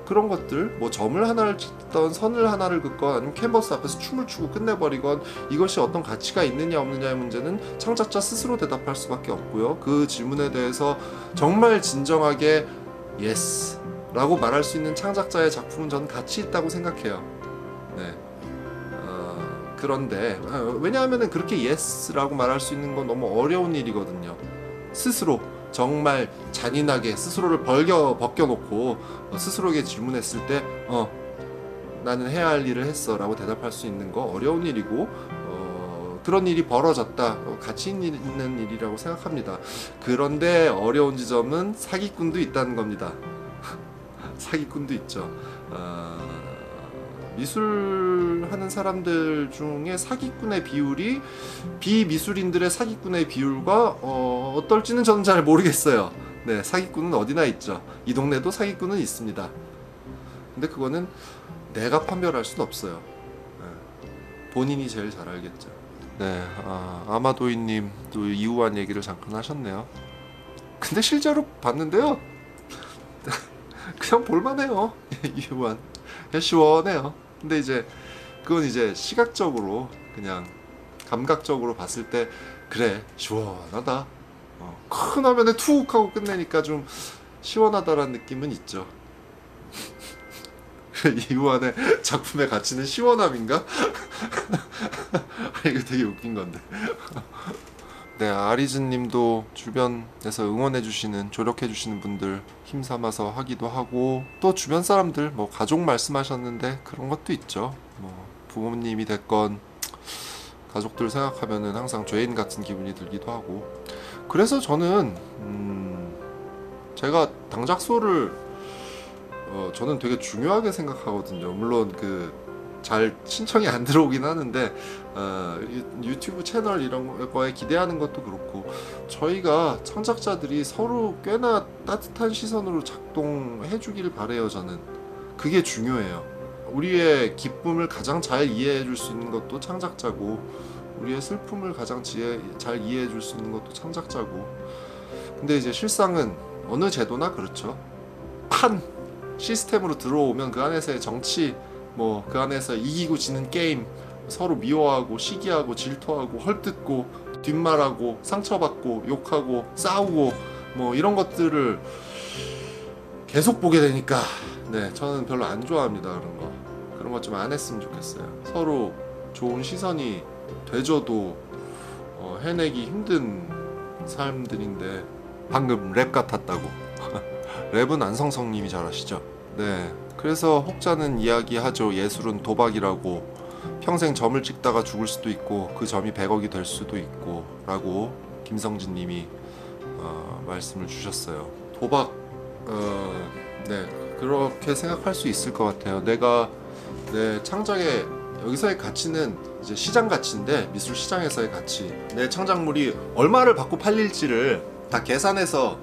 S1: 그런 것들, 뭐 점을 하나를 찍던 선을 하나를 긋건 아니면 캔버스 앞에서 춤을 추고 끝내버리건 이것이 어떤 가치가 있느냐 없느냐의 문제는 창작자 스스로 대답할 수밖에 없고요. 그 질문에 대해서 정말 진정하게 yes 라고 말할 수 있는 창작자의 작품은 저는 가치 있다고 생각해요. 네. 그런데 왜냐하면 그렇게 yes라고 말할 수 있는 건 너무 어려운 일이거든요. 스스로 정말 잔인하게 스스로를 벗겨놓고 스스로에게 질문했을 때 나는 해야 할 일을 했어 라고 대답할 수 있는 거 어려운 일이고 그런 일이 벌어졌다. 가치 있는 일이라고 생각합니다. 그런데 어려운 지점은 사기꾼도 있다는 겁니다. 사기꾼도 있죠. 미술하는 사람들 중에 사기꾼의 비율이 비미술인들의 사기꾼의 비율과 어떨지는 저는 잘 모르겠어요. 네, 사기꾼은 어디나 있죠. 이 동네도 사기꾼은 있습니다. 근데 그거는 내가 판별할 수는 없어요. 네, 본인이 제일 잘 알겠죠. 네, 아마도이님 또 이우환 얘기를 잠깐 하셨네요. 근데 실제로 봤는데요, 그냥 볼만해요. 이우환 시원해요. 근데 이제 그건 이제 시각적으로 그냥 감각적으로 봤을 때 그래 시원하다. 큰 화면에 툭 하고 끝내니까 좀 시원하다라는 느낌은 있죠. 이우환의 작품의 가치는 시원함인가? 이거 되게 웃긴 건데. 네, 아리즈님도 주변에서 응원해주시는, 조력해주시는 분들 힘삼아서 하기도 하고, 또 주변 사람들, 뭐 가족 말씀하셨는데 그런 것도 있죠. 뭐 부모님이 됐건 가족들 생각하면은 항상 죄인 같은 기분이 들기도 하고. 그래서 저는 제가 당작소를 저는 되게 중요하게 생각하거든요. 물론 잘 신청이 안 들어오긴 하는데 유튜브 채널 이런 거에 기대하는 것도 그렇고 저희가 창작자들이 서로 꽤나 따뜻한 시선으로 작동해 주길 바래요. 저는 그게 중요해요. 우리의 기쁨을 가장 잘 이해해 줄 수 있는 것도 창작자고 우리의 슬픔을 가장 잘 이해해 줄 수 있는 것도 창작자고. 근데 이제 실상은 어느 제도나 그렇죠. 판 시스템으로 들어오면 그 안에서의 정치, 뭐 그 안에서 이기고 지는 게임, 서로 미워하고 시기하고 질투하고 헐뜯고 뒷말하고 상처받고 욕하고 싸우고 뭐 이런 것들을 계속 보게 되니까 네, 저는 별로 안 좋아합니다. 그런 것 좀 안 했으면 좋겠어요. 서로 좋은 시선이 되져도 해내기 힘든 사람들인데. 방금 랩 같았다고. 랩은 안성성님이 잘하시죠. 네, 그래서 혹자는 이야기하죠. 예술은 도박이라고. 평생 점을 찍다가 죽을 수도 있고 그 점이 100억이 될 수도 있고 라고 김성진님이 말씀을 주셨어요. 도박, 네, 그렇게 생각할 수 있을 것 같아요. 내가 내 창작의 여기서의 가치는 이제 시장 가치인데, 미술 시장에서의 가치, 내 창작물이 얼마를 받고 팔릴지를 다 계산해서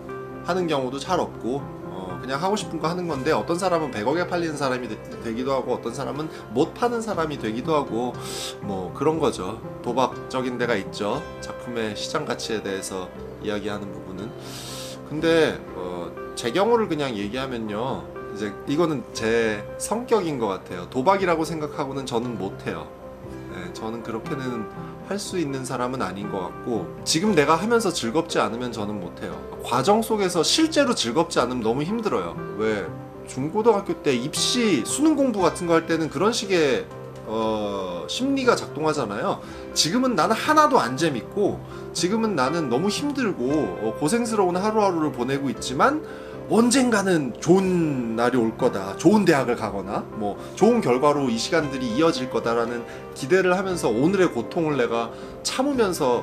S1: 하는 경우도 잘 없고 그냥 하고 싶은 거 하는 건데, 어떤 사람은 100억에 팔리는 사람이 되기도 하고 어떤 사람은 못 파는 사람이 되기도 하고 뭐 그런 거죠. 도박적인 데가 있죠. 작품의 시장 가치에 대해서 이야기하는 부분은. 근데 제 경우를 그냥 얘기하면요, 이제 이거는 제 성격인 것 같아요. 도박이라고 생각하고는 저는 못해요. 네, 저는 그렇게는 할 수 있는 사람은 아닌 것 같고, 지금 내가 하면서 즐겁지 않으면 저는 못해요. 과정 속에서 실제로 즐겁지 않으면 너무 힘들어요. 왜 중고등학교 때 입시 수능 공부 같은 거 할 때는 그런 식의 심리가 작동하잖아요. 지금은 나는 하나도 안 재밌고 지금은 나는 너무 힘들고 고생스러운 하루하루를 보내고 있지만 언젠가는 좋은 날이 올 거다, 좋은 대학을 가거나 뭐 좋은 결과로 이 시간들이 이어질 거다라는 기대를 하면서 오늘의 고통을 내가 참으면서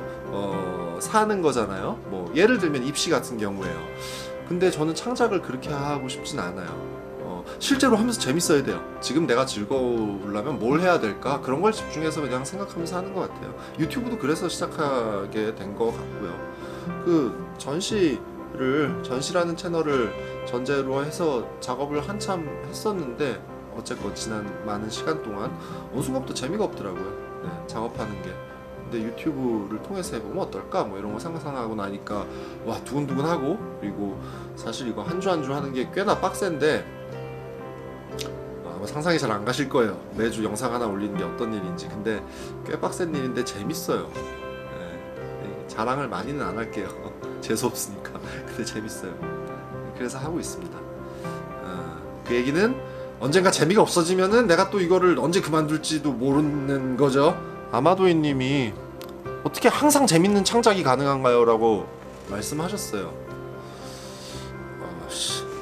S1: 사는 거잖아요. 뭐 예를 들면 입시 같은 경우에요. 근데 저는 창작을 그렇게 하고 싶진 않아요. 실제로 하면서 재밌어야 돼요. 지금 내가 즐거우려면 뭘 해야 될까? 그런 걸 집중해서 그냥 생각하면서 하는 것 같아요. 유튜브도 그래서 시작하게 된 것 같고요. 그 전시라는 채널을 전제로 해서 작업을 한참 했었는데 어쨌건 지난 많은 시간 동안 어느 순간부터 재미가 없더라고요. 네, 작업하는 게. 근데 유튜브를 통해서 해보면 어떨까? 뭐 이런 거 상상하고 나니까 와 두근두근하고, 그리고 사실 이거 한 주 한 주 하는 게 꽤나 빡센데 아마 상상이 잘 안 가실 거예요. 매주 영상 하나 올리는 게 어떤 일인지. 근데 꽤 빡센 일인데 재밌어요. 네, 자랑을 많이는 안 할게요. 재수 없으니까. 근데 재밌어요. 그래서 하고 있습니다. 그 얘기는 언젠가 재미가 없어지면은 내가 또 이거를 언제 그만둘지도 모르는 거죠. 아마도이님이 어떻게 항상 재밌는 창작이 가능한가요? 라고 말씀하셨어요.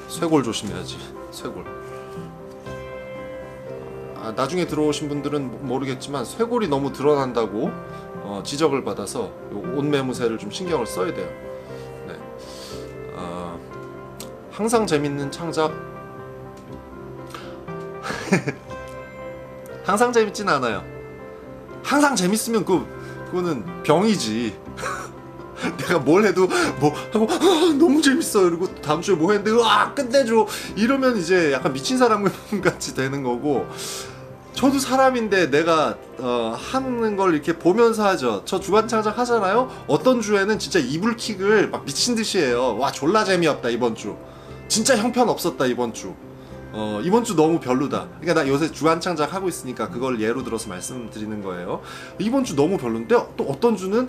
S1: 쇄골 조심해야지. 쇄골. 나중에 들어오신 분들은 모르겠지만 쇄골이 너무 드러난다고 지적을 받아서 옷 매무새를 좀 신경을 써야 돼요. 네. 항상 재밌는 창작 항상 재밌진 않아요. 항상 재밌으면 그거는 병이지. 내가 뭘 해도 뭐 하고 너무 재밌어 이러고 다음 주에 뭐 했는데 끝내줘 이러면 이제 약간 미친 사람 같이 되는 거고, 저도 사람인데 내가 하는 걸 이렇게 보면서 하죠. 저 주간 창작 하잖아요. 어떤 주에는 진짜 이불킥을 막 미친 듯이 해요. 와 졸라 재미없다 이번 주. 진짜 형편 없었다 이번 주. 이번 주 너무 별로다. 그러니까 나 요새 주간 창작 하고 있으니까 그걸 예로 들어서 말씀드리는 거예요. 이번 주 너무 별론데 또 어떤 주는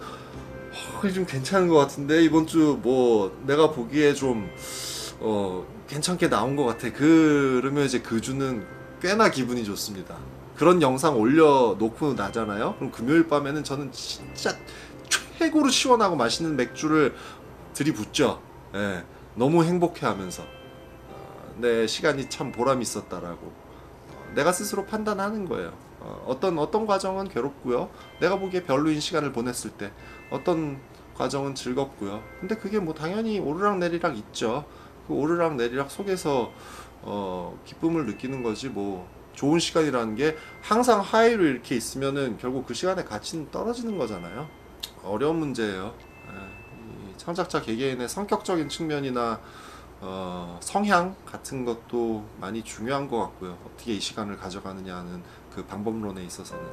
S1: 좀 괜찮은 것 같은데 이번 주 뭐 내가 보기에 좀 괜찮게 나온 것 같아. 그러면 이제 그 주는 꽤나 기분이 좋습니다. 그런 영상 올려놓고 나잖아요. 그럼 금요일 밤에는 저는 진짜 최고로 시원하고 맛있는 맥주를 들이붓죠. 예, 너무 행복해하면서 내 시간이 참 보람이 있었다라고 내가 스스로 판단하는 거예요. 어떤 과정은 괴롭고요. 내가 보기에 별로인 시간을 보냈을 때 어떤 과정은 즐겁고요. 근데 그게 뭐 당연히 오르락내리락 있죠. 그 오르락내리락 속에서 기쁨을 느끼는 거지. 뭐 좋은 시간이라는 게 항상 하이로 이렇게 있으면은 결국 그 시간의 가치는 떨어지는 거잖아요. 어려운 문제예요. 이 창작자 개개인의 성격적인 측면이나 성향 같은 것도 많이 중요한 것 같고요. 어떻게 이 시간을 가져가느냐 하는 그 방법론에 있어서는.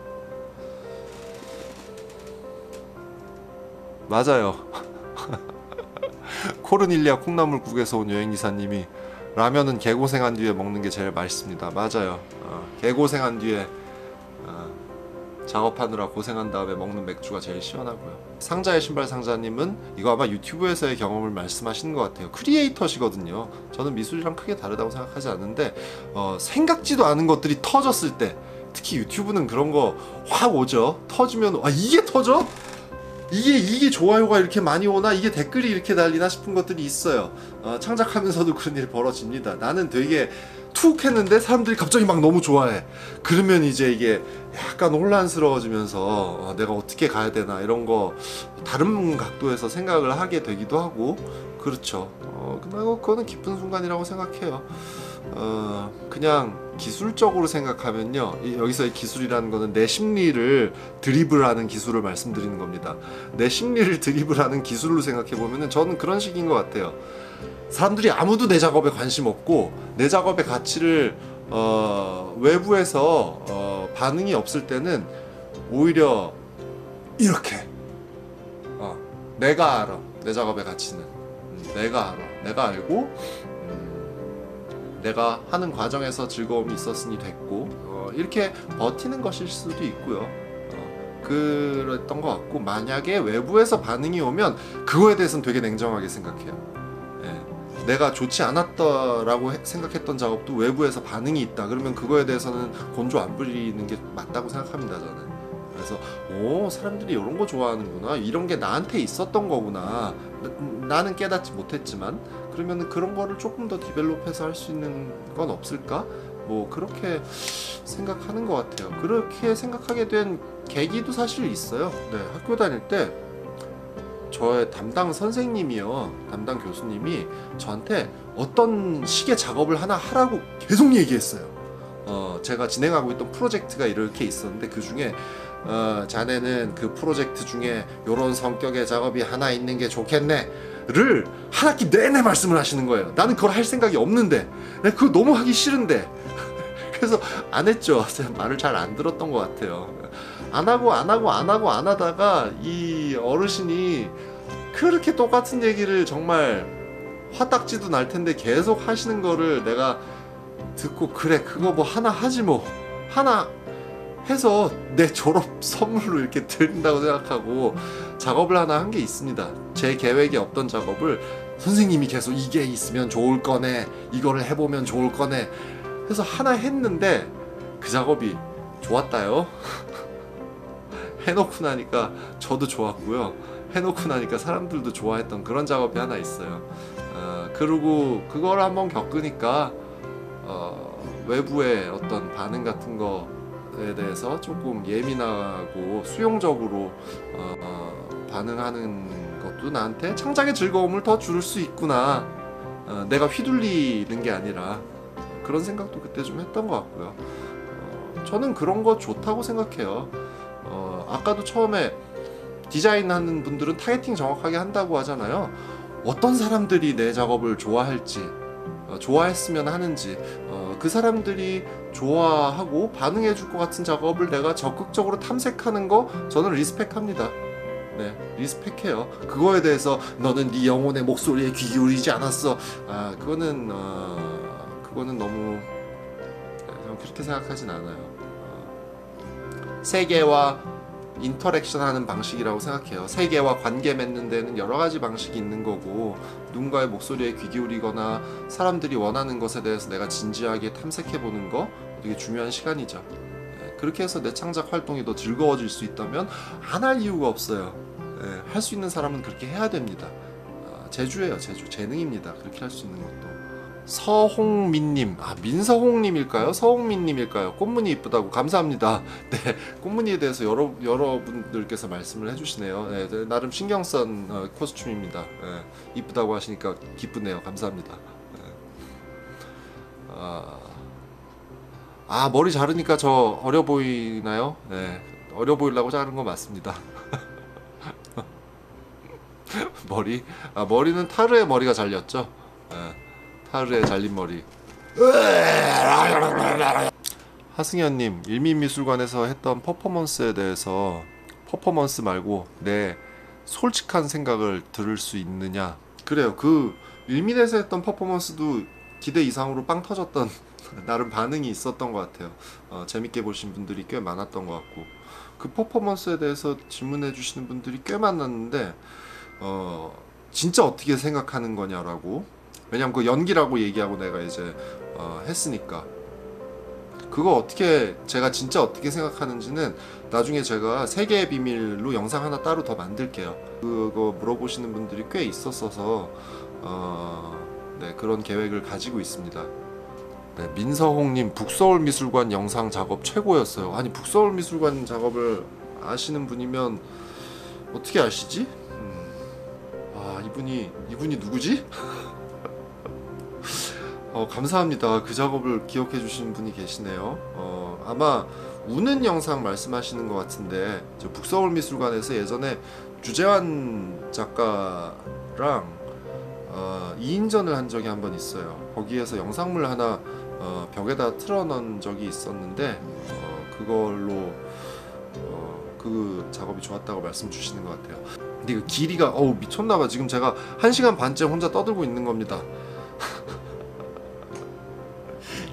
S1: 맞아요. 코르닐리아 콩나물국에서 온 여행기사님이 라면은 개고생한 뒤에 먹는 게 제일 맛있습니다. 맞아요. 개고생한 뒤에 작업하느라 고생한 다음에 먹는 맥주가 제일 시원하고요. 상자의 신발 상자님은 이거 아마 유튜브에서의 경험을 말씀하시는 것 같아요. 크리에이터시거든요. 저는 미술이랑 크게 다르다고 생각하지 않는데 생각지도 않은 것들이 터졌을 때, 특히 유튜브는 그런 거 확 오죠. 터지면 이게 터져? 이게 좋아요가 이렇게 많이 오나? 이게 댓글이 이렇게 달리나 싶은 것들이 있어요. 창작하면서도 그런 일이 벌어집니다. 나는 되게 툭 했는데 사람들이 갑자기 막 너무 좋아해. 그러면 이제 이게 약간 혼란스러워지면서 내가 어떻게 가야 되나 이런 거 다른 각도에서 생각을 하게 되기도 하고 그렇죠. 그거는 기쁜 순간이라고 생각해요. 그냥 기술적으로 생각하면요, 여기서의 기술이라는 거는 내 심리를 드리블하는 기술을 말씀드리는 겁니다. 내 심리를 드리블하는 기술로 생각해보면 저는 그런 식인 것 같아요. 사람들이 아무도 내 작업에 관심 없고 내 작업의 가치를 외부에서 반응이 없을 때는 오히려 이렇게 내가 알아. 내 작업의 가치는 내가 알아. 내가 알고 내가 하는 과정에서 즐거움이 있었으니 됐고 이렇게 버티는 것일 수도 있고요. 그랬던 것 같고, 만약에 외부에서 반응이 오면 그거에 대해서는 되게 냉정하게 생각해요. 내가 좋지 않았다라고 생각했던 작업도 외부에서 반응이 있다 그러면 그거에 대해서는 곤조 안 부리는 게 맞다고 생각합니다. 저는. 그래서 사람들이 이런 거 좋아하는구나, 이런 게 나한테 있었던 거구나, 나는 깨닫지 못했지만 그러면 그런 거를 조금 더 디벨롭해서 할 수 있는 건 없을까? 뭐 그렇게 생각하는 것 같아요. 그렇게 생각하게 된 계기도 사실 있어요. 네, 학교 다닐 때 저의 담당 선생님이요, 담당 교수님이 저한테 어떤 식의 작업을 하나 하라고 계속 얘기했어요. 제가 진행하고 있던 프로젝트가 이렇게 있었는데 그 중에 자네는 그 프로젝트 중에 요런 성격의 작업이 하나 있는 게 좋겠네 를 한 학기 내내 말씀을 하시는 거예요. 나는 그걸 할 생각이 없는데, 그거 너무 하기 싫은데 그래서 안 했죠. 제가 말을 잘 안 들었던 것 같아요. 안 하다가 이 어르신이 그렇게 똑같은 얘기를 정말 화딱지도 날 텐데 계속 하시는 거를 내가 듣고, 그래 그거 뭐 하나 하지 뭐, 하나 해서 내 졸업 선물로 이렇게 드린다고 생각하고 작업을 하나 한 게 있습니다. 제 계획에 없던 작업을 선생님이 계속 이게 있으면 좋을 거네, 이거를 해보면 좋을 거네 해서 하나 했는데 그 작업이 좋았다요. 해놓고 나니까 저도 좋았고요, 해놓고 나니까 사람들도 좋아했던 그런 작업이 하나 있어요. 그리고 그걸 한번 겪으니까 외부의 어떤 반응 같은 거에 대해서 조금 예민하고 수용적으로 반응하는 것도 나한테 창작의 즐거움을 더 줄 수 있구나, 내가 휘둘리는 게 아니라, 그런 생각도 그때 좀 했던 것 같고요. 저는 그런 거 좋다고 생각해요. 아까도 처음에 디자인하는 분들은 타겟팅 정확하게 한다고 하잖아요. 어떤 사람들이 내 작업을 좋아할지, 좋아했으면 하는지, 그 사람들이 좋아하고 반응해 줄 것 같은 작업을 내가 적극적으로 탐색하는 거 저는 리스펙합니다. 네, 리스펙해요. 그거에 대해서 너는 네 영혼의 목소리에 귀 기울이지 않았어, 그거는 너무 그렇게 생각하진 않아요. 세계와 인터랙션 하는 방식이라고 생각해요. 세계와 관계 맺는 데는 여러 가지 방식이 있는 거고, 누군가의 목소리에 귀 기울이거나 사람들이 원하는 것에 대해서 내가 진지하게 탐색해 보는 거 되게 중요한 시간이죠. 그렇게 해서 내 창작 활동이 더 즐거워질 수 있다면 안 할 이유가 없어요. 할 수 있는 사람은 그렇게 해야 됩니다. 재주예요, 재주. 재능입니다, 그렇게 할 수 있는 것도. 서홍민님, 민서홍님일까요? 서홍민님일까요? 꽃무늬 이쁘다고, 감사합니다. 네, 꽃무늬에 대해서 여러분들께서 말씀을 해주시네요. 네, 나름 신경 쓴 코스튬입니다. 네, 이쁘다고 하시니까 기쁘네요. 감사합니다. 네. 머리 자르니까 저 어려 보이나요? 네, 어려 보이려고 자른 거 맞습니다. 머리는 타르의 머리가 잘렸죠. 네. 하루에 잘린 머리. 하승현님, 일민미술관에서 했던 퍼포먼스에 대해서 퍼포먼스 말고 내 솔직한 생각을 들을 수 있느냐. 그래요, 그 일민에서 했던 퍼포먼스도 기대 이상으로 빵 터졌던 나름 반응이 있었던 것 같아요. 재밌게 보신 분들이 꽤 많았던 것 같고, 그 퍼포먼스에 대해서 질문해 주시는 분들이 꽤 많았는데 진짜 어떻게 생각하는 거냐라고. 왜냐면 그 연기라고 얘기하고 내가 이제 했으니까, 그거 어떻게, 제가 진짜 어떻게 생각하는지는 나중에 제가 세계의 비밀로 영상 하나 따로 더 만들게요. 그거 물어보시는 분들이 꽤 있었어서 네, 그런 계획을 가지고 있습니다. 네, 민서홍님, 북서울미술관 영상 작업 최고였어요. 아니, 북서울미술관 작업을 아시는 분이면 어떻게 아시지? 이분이 누구지? 감사합니다. 그 작업을 기억해 주시는 분이 계시네요. 아마 우는 영상 말씀하시는 것 같은데, 북서울미술관에서 예전에 주재환 작가랑 2인전을 한 적이 한 번 있어요. 거기에서 영상물 하나 벽에다 틀어놓은 적이 있었는데, 그걸로 그 작업이 좋았다고 말씀 주시는 것 같아요. 근데 그 길이가 미쳤나봐. 지금 제가 1시간 반째 혼자 떠들고 있는 겁니다.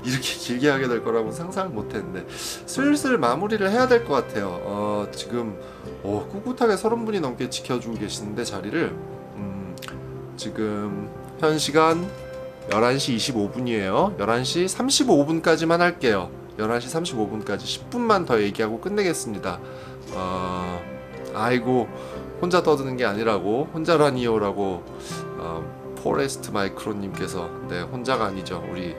S1: 이렇게 길게 하게 될 거라고 상상을 못했는데, 슬슬 마무리를 해야 될 것 같아요. 지금 꿋꿋하게 30분이 넘게 지켜주고 계시는데 자리를, 지금 현 시간 11시 25분이에요 11시 35분까지만 할게요. 11시 35분까지 10분만 더 얘기하고 끝내겠습니다. 아이고, 혼자 떠드는 게 아니라고, 혼자라니요라고 포레스트 마이크로님께서, 네, 혼자가 아니죠. 우리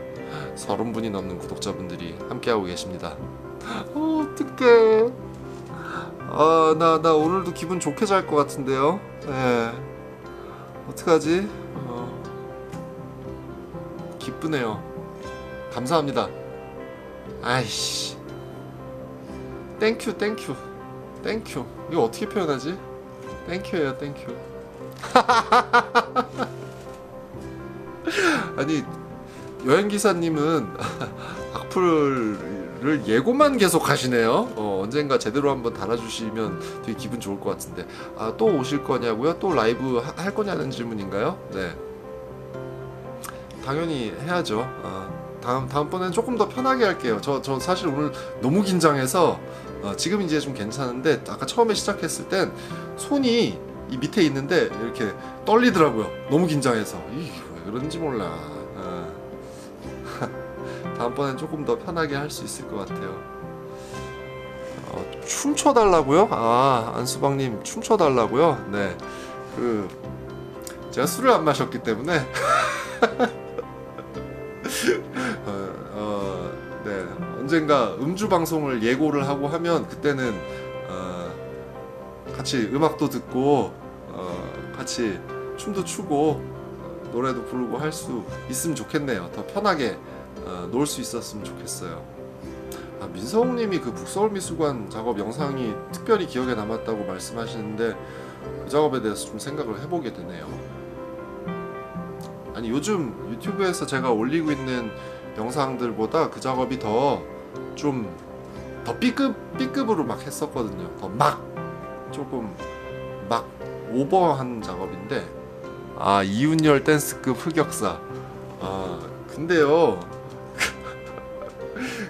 S1: 30분이 넘는 구독자분들이 함께하고 계십니다. 어떡해. 나 오늘도 기분 좋게 잘 것 같은데요. 예. 어떡하지? 기쁘네요. 감사합니다. 아이씨. 땡큐. 이거 어떻게 표현하지? 땡큐예요, 땡큐. 아니, 여행기사님은 악플을 예고만 계속 하시네요. 언젠가 제대로 한번 달아주시면 되게 기분 좋을 것 같은데. 또 오실 거냐고요? 또 라이브 할 거냐는 질문인가요? 네. 당연히 해야죠. 다음번엔 조금 더 편하게 할게요. 저 사실 오늘 너무 긴장해서 지금 이제 좀 괜찮은데 아까 처음에 시작했을 땐 손이 이 밑에 있는데 이렇게 떨리더라고요. 너무 긴장해서. 왜 그런지 몰라. 다음번엔 조금 더 편하게 할 수 있을 것 같아요. 춤춰달라고요? 안수방님 춤춰달라고요? 네. 제가 술을 안 마셨기 때문에 네. 언젠가 음주 방송을 예고를 하고 하면 그때는 같이 음악도 듣고 같이 춤도 추고 노래도 부르고 할 수 있으면 좋겠네요. 더 편하게 놀 수 있었으면 좋겠어요. 민성님이 그 북서울미술관 작업 영상이 특별히 기억에 남았다고 말씀하시는데 그 작업에 대해서 좀 생각을 해보게 되네요. 아니 요즘 유튜브에서 제가 올리고 있는 영상들보다 그 작업이 더 B급으로 막 했었거든요. 더 조금 오버한 작업인데 이윤열 댄스급 흑역사. 근데요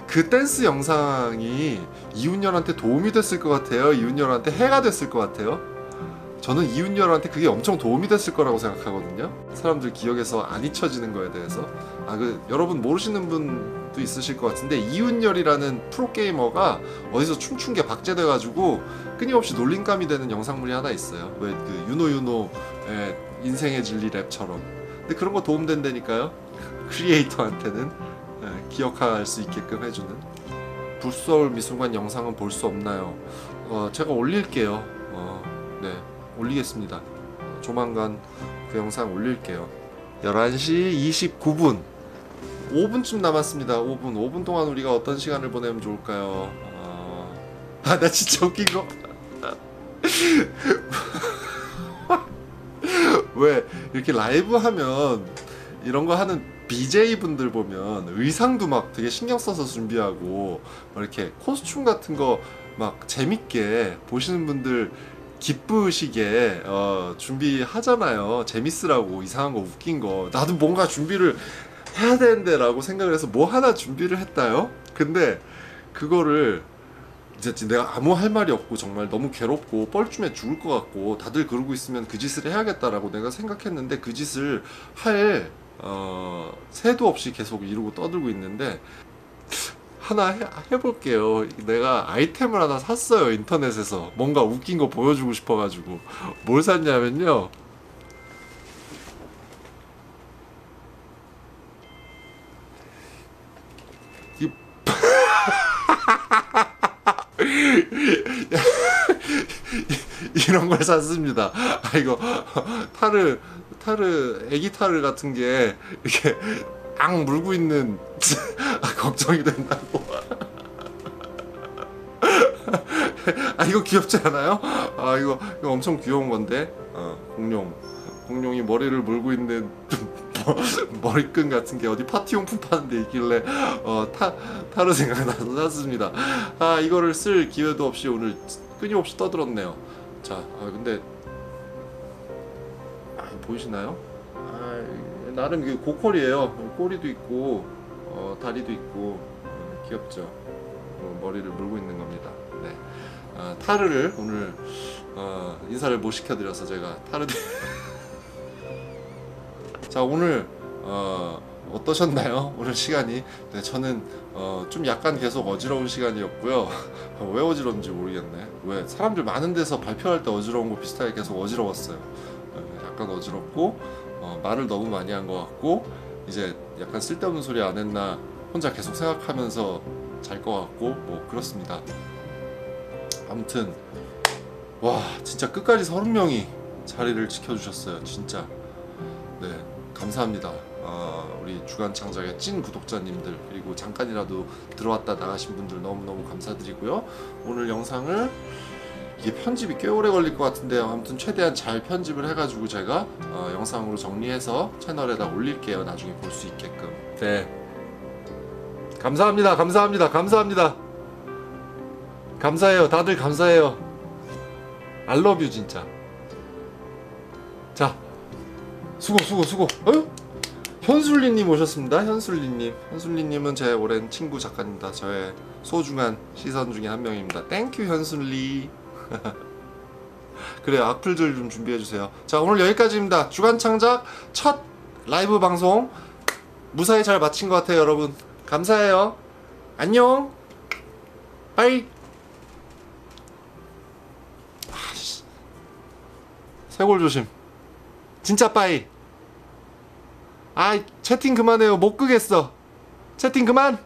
S1: 그 댄스 영상이 이윤열한테 도움이 됐을 것 같아요. 이윤열한테 해가 됐을 것 같아요. 저는 이윤열한테 그게 엄청 도움이 됐을 거라고 생각하거든요. 사람들 기억에서 안 잊혀지는 거에 대해서. 여러분 모르시는 분도 있으실 것 같은데 이윤열이라는 프로게이머가 어디서 춤춘 게 박제돼가지고 끊임없이 놀림감이 되는 영상물이 하나 있어요. 왜 그 유노의 인생의 진리 랩처럼. 근데 그런 거 도움된다니까요. 크리에이터한테는 기억할 수 있게끔 해주는. 북서울 미술관 영상은 볼 수 없나요? 제가 올릴게요. 네, 올리겠습니다. 조만간 그 영상 올릴게요. 11시 29분 5분쯤 남았습니다. 5분 동안 우리가 어떤 시간을 보내면 좋을까요? 나 진짜 웃긴 거 왜 이렇게 라이브 하면 이런 거 하는 BJ분들 보면 의상도 막 되게 신경 써서 준비하고 이렇게 코스튬 같은 거 막 재밌게 보시는 분들 기쁘시게 준비하잖아요. 재밌으라고 이상한 거 웃긴 거. 나도 뭔가 준비를 해야 되는데 라고 생각을 해서 뭐 하나 준비를 했다요. 근데 그거를 이제 내가 아무 할 말이 없고 정말 너무 괴롭고 뻘쭘해 죽을 것 같고 다들 그러고 있으면 그 짓을 해야겠다라고 내가 생각했는데 그 짓을 할 새도 없이 계속 이러고 떠들고 있는데 하나 해볼게요. 내가 아이템을 하나 샀어요. 인터넷에서 뭔가 웃긴 거 보여주고 싶어가지고. 뭘 샀냐면요, 이런 걸 샀습니다. 이거 애기 타르 같은 게 이렇게 물고 있는 걱정이 된다고. 이거 귀엽지 않아요? 이거 엄청 귀여운 건데. 공룡이 머리를 물고 있는 머리끈 같은 게 어디 파티용품 파는 데 있길래 타르 생각나서 샀습니다. 이거를 쓸 기회도 없이 오늘 끊임없이 떠들었네요. 자, 근데 보이시나요? 나름 이게 고퀄이에요. 꼬리도 있고 다리도 있고 귀엽죠. 머리를 물고 있는 겁니다. 네. 타르를 오늘 인사를 못 시켜드려서 제가 타르 자, 오늘 어떠셨나요? 오늘 시간이. 네, 저는 좀 약간 계속 어지러운 시간이었고요. 왜 어지러운지 모르겠네. 왜 사람들 많은 데서 발표할 때 어지러운 거 비슷하게 계속 어지러웠어요. 약간 어지럽고 말을 너무 많이 한 것 같고 이제 약간 쓸데없는 소리 안 했나 혼자 계속 생각하면서 잘 것 같고 뭐 그렇습니다. 아무튼 와 진짜 끝까지 30명이 자리를 지켜주셨어요. 진짜 네 감사합니다. 우리 주간 창작의 찐 구독자님들, 그리고 잠깐이라도 들어왔다 나가신 분들 너무너무 감사드리고요. 오늘 영상을, 이게 편집이 꽤 오래 걸릴 것 같은데요, 아무튼 최대한 잘 편집을 해가지고 제가 영상으로 정리해서 채널에다 올릴게요. 나중에 볼 수 있게끔. 네 감사합니다. 감사합니다. 감사합니다. 감사해요. 다들 감사해요. 알러뷰 진짜. 자 수고. 현술리님 오셨습니다. 현술리님은 제 오랜 친구 작가입니다. 저의 소중한 시선 중에 한 명입니다. 땡큐 현술리. 그래요, 악플들 좀 준비해주세요. 자 오늘 여기까지입니다. 주간창작 첫 라이브 방송 무사히 잘 마친 것 같아요. 여러분 감사해요. 안녕 빠이. 쇄골 조심. 진짜 빠이. 아이 채팅 그만해요. 못 끄겠어. 채팅 그만.